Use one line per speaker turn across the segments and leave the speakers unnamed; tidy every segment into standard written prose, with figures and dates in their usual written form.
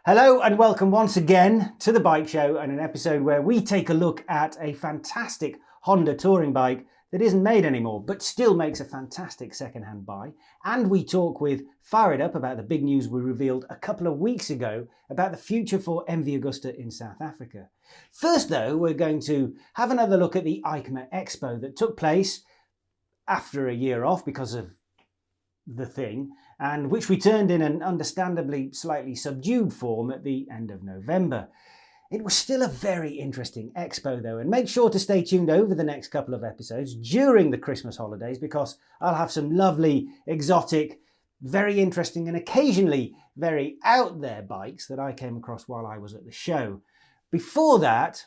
Hello and welcome once again to the Bike Show, and an episode where we take a look at a fantastic Honda touring bike that isn't made anymore but still makes a fantastic second-hand buy, and we talk with Fire It Up about the big news we revealed a couple of weeks ago about the future for MV Agusta in South Africa. First though, we're going to have another look at the EICMA Expo that took place after a year off because of the thing, and which returned in an understandably slightly subdued form at the end of November. It was still a very interesting expo though, and make sure to stay tuned over the next couple of episodes during the Christmas holidays because I'll have some lovely, exotic, very interesting and occasionally very out there bikes that I came across while I was at the show. Before that,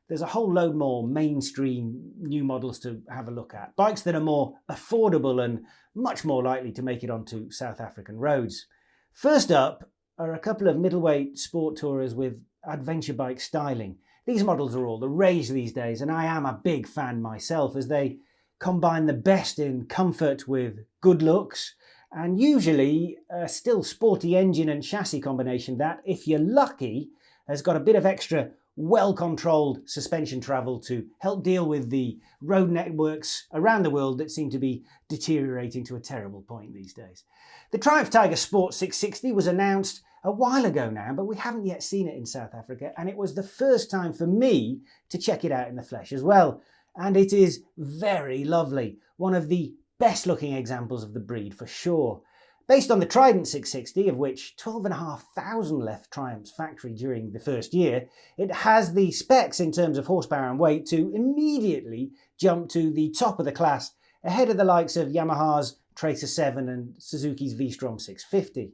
there's a whole load more mainstream new models to have a look at. Bikes that are more affordable and much more likely to make it onto South African roads. First up are a couple of middleweight sport tourers with adventure bike styling. These models are all the rage these days, and I am a big fan myself as they combine the best in comfort with good looks, and usually a still sporty engine and chassis combination that, if you're lucky, has got a bit of extra well-controlled suspension travel to help deal with the road networks around the world that seem to be deteriorating to a terrible point these days. The Triumph Tiger Sport 660 was announced a while ago now, but we haven't yet seen it in South Africa, and it was the first time for me to check it out in the flesh as well. And it is very lovely. One of the best looking examples of the breed for sure. Based on the Trident 660, of which 12,500 left Triumph's factory during the first year, it has the specs in terms of horsepower and weight to immediately jump to the top of the class, ahead of the likes of Yamaha's Tracer 7 and Suzuki's V-Strom 650.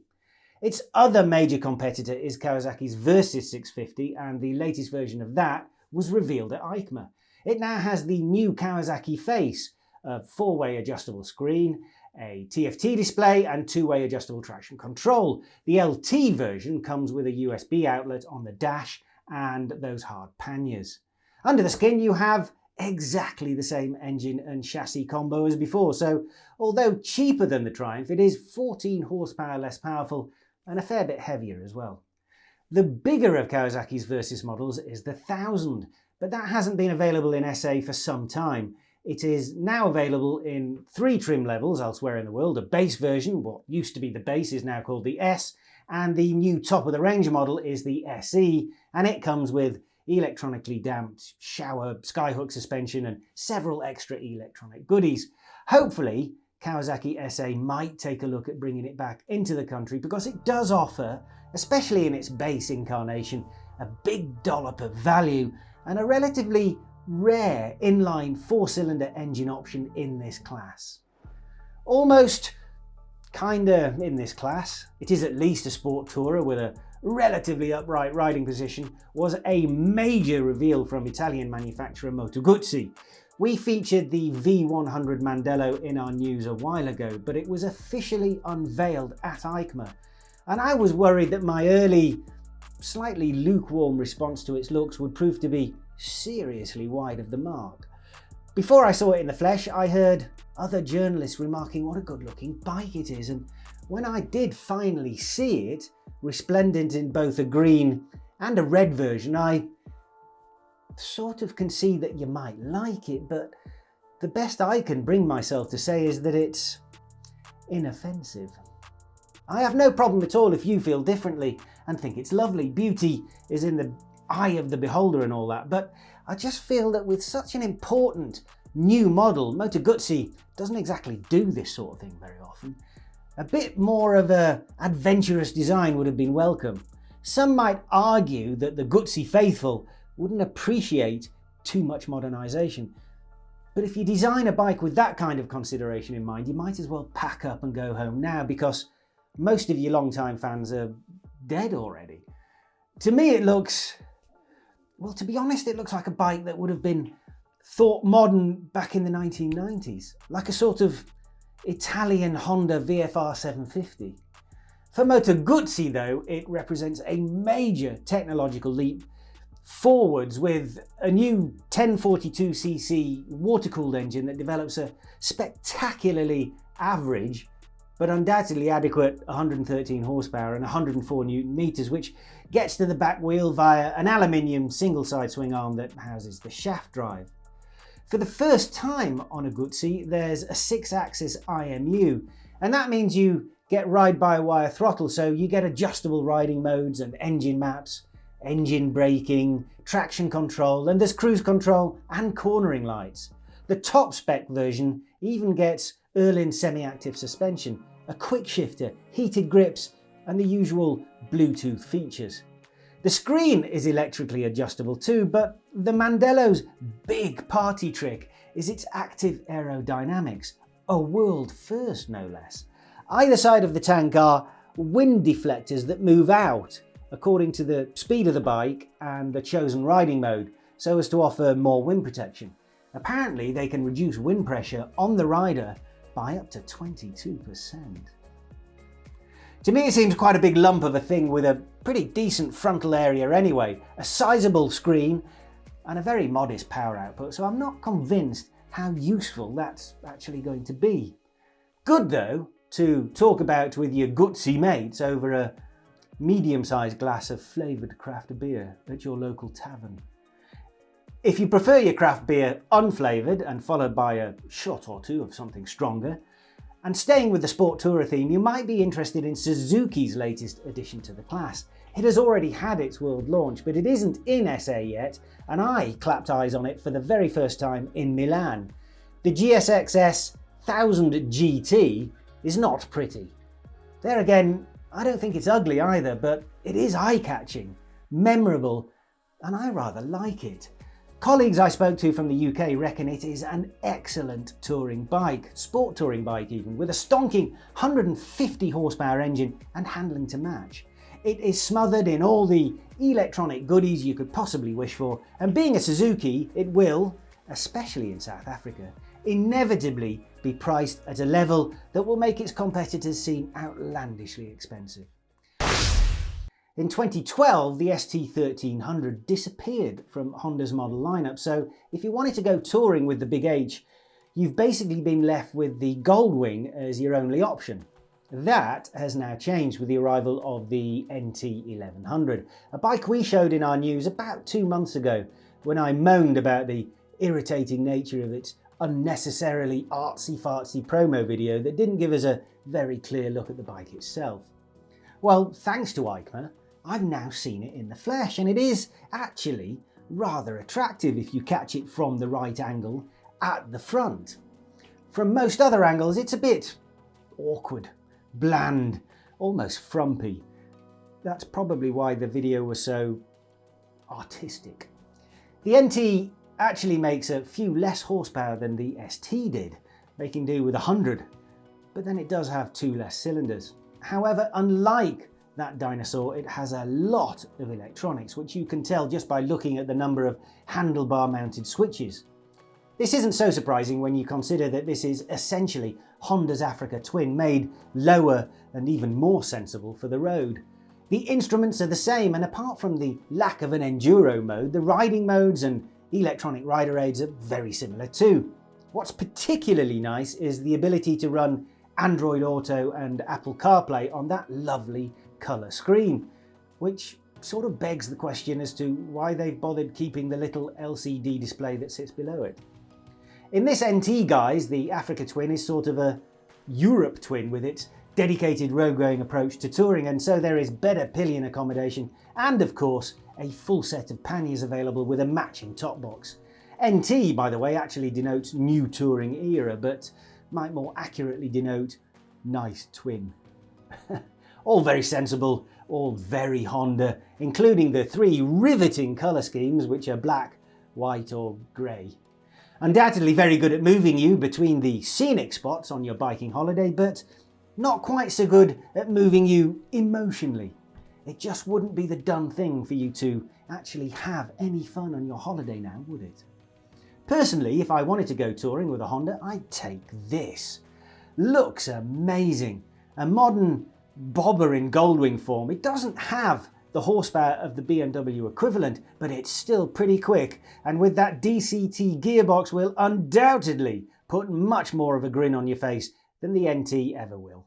Its other major competitor is Kawasaki's Versys 650, and the latest version of that was revealed at EICMA. It now has the new Kawasaki face, a four-way adjustable screen, a TFT display and two-way adjustable traction control. The LT version comes with a USB outlet on the dash and those hard panniers. Under the skin you have exactly the same engine and chassis combo as before, so although cheaper than the Triumph, it is 14 horsepower less powerful and a fair bit heavier as well. The bigger of Kawasaki's Versys models is the 1000, but that hasn't been available in SA for some time. It is now available in 3 trim levels elsewhere in the world. A base version, what used to be the base, is now called the S, and the new top-of-the-range model is the SE, and it comes with electronically damped shower skyhook suspension and several extra electronic goodies. Hopefully, Kawasaki SA might take a look at bringing it back into the country because it does offer, especially in its base incarnation, a big dollop of value and a relatively rare inline 4-cylinder engine option in this class. Almost kinda in this class, it is at least a sport tourer with a relatively upright riding position, was a major reveal from Italian manufacturer Moto Guzzi. We featured the V100 Mandello in our news a while ago, but it was officially unveiled at EICMA, and I was worried that my early, slightly lukewarm response to its looks would prove to be seriously wide of the mark. Before I saw it in the flesh, I heard other journalists remarking what a good looking bike it is, and when I did finally see it, resplendent in both a green and a red version, I sort of can see that you might like it, but the best I can bring myself to say is that it's inoffensive. I have no problem at all if you feel differently and think it's lovely. Beauty is in the eye of the beholder and all that, but I just feel that with such an important new model, Moto Guzzi doesn't exactly do this sort of thing very often. A bit more of an adventurous design would have been welcome. Some might argue that the Guzzi faithful wouldn't appreciate too much modernisation, but if you design a bike with that kind of consideration in mind, you might as well pack up and go home now because most of your long-time fans are dead already. To me it looks, well, to be honest, it looks like a bike that would have been thought modern back in the 1990s, like a sort of Italian Honda VFR 750. For Moto Guzzi though, it represents a major technological leap forwards with a new 1042cc water-cooled engine that develops a spectacularly average but undoubtedly adequate 113 horsepower and 104 Newton meters, which gets to the back wheel via an aluminium single-side swing arm that houses the shaft drive. For the first time on a Guzzi, there's a 6-axis IMU, and that means you get ride-by-wire throttle, so you get adjustable riding modes and engine maps, engine braking, traction control, and there's cruise control and cornering lights. The top spec version even gets Erlin semi-active suspension, a quick shifter, heated grips, and the usual Bluetooth features. The screen is electrically adjustable too, but the Mandello's big party trick is its active aerodynamics, a world first no less. Either side of the tank are wind deflectors that move out according to the speed of the bike and the chosen riding mode, so as to offer more wind protection. Apparently they can reduce wind pressure on the rider by up to 22%. To me it seems quite a big lump of a thing with a pretty decent frontal area anyway, a sizable screen and a very modest power output, so I'm not convinced how useful that's actually going to be. Good though to talk about with your Guzzi mates over a medium-sized glass of flavoured craft beer at your local tavern. If you prefer your craft beer unflavoured and followed by a shot or two of something stronger, and staying with the sport tourer theme, you might be interested in Suzuki's latest addition to the class. It has already had its world launch, but it isn't in SA yet, and I clapped eyes on it for the very first time in Milan. The GSX-S 1000 GT is not pretty. There again, I don't think it's ugly either, but it is eye-catching, memorable, and I rather like it. Colleagues I spoke to from the UK reckon it is an excellent touring bike, sport touring bike even, with a stonking 150 horsepower engine and handling to match. It is smothered in all the electronic goodies you could possibly wish for, and being a Suzuki, it will, especially in South Africa, inevitably be priced at a level that will make its competitors seem outlandishly expensive. In 2012, the ST1300 disappeared from Honda's model lineup, so if you wanted to go touring with the Big H, you've basically been left with the Goldwing as your only option. That has now changed with the arrival of the NT1100, a bike we showed in our news about 2 months ago when I moaned about the irritating nature of its unnecessarily artsy-fartsy promo video that didn't give us a very clear look at the bike itself. Well, thanks to EICMA, I've now seen it in the flesh, and it is actually rather attractive if you catch it from the right angle at the front. From most other angles, it's a bit awkward, bland, almost frumpy. That's probably why the video was so artistic. The NT actually makes a few less horsepower than the ST did, making do with 100, but then it does have 2 less cylinders. However, unlike that dinosaur, it has a lot of electronics, which you can tell just by looking at the number of handlebar mounted switches. This isn't so surprising when you consider that this is essentially Honda's Africa Twin, made lower and even more sensible for the road. The instruments are the same, and apart from the lack of an enduro mode, the riding modes and electronic rider aids are very similar too. What's particularly nice is the ability to run Android Auto and Apple CarPlay on that lovely colour screen, which sort of begs the question as to why they've bothered keeping the little LCD display that sits below it. In this NT, guys, the Africa Twin is sort of a Europe Twin with its dedicated road-going approach to touring, and so there is better pillion accommodation and, of course, a full set of panniers available with a matching top box. NT, by the way, actually denotes new touring era, but might more accurately denote nice twin. All very sensible, all very Honda, including the 3 riveting colour schemes, which are black, white or grey. Undoubtedly very good at moving you between the scenic spots on your biking holiday, but not quite so good at moving you emotionally. It just wouldn't be the done thing for you to actually have any fun on your holiday now, would it? Personally, if I wanted to go touring with a Honda, I'd take this. Looks amazing. A modern bobber in Goldwing form. It doesn't have the horsepower of the BMW equivalent, but it's still pretty quick, and with that DCT gearbox will undoubtedly put much more of a grin on your face than the NT ever will.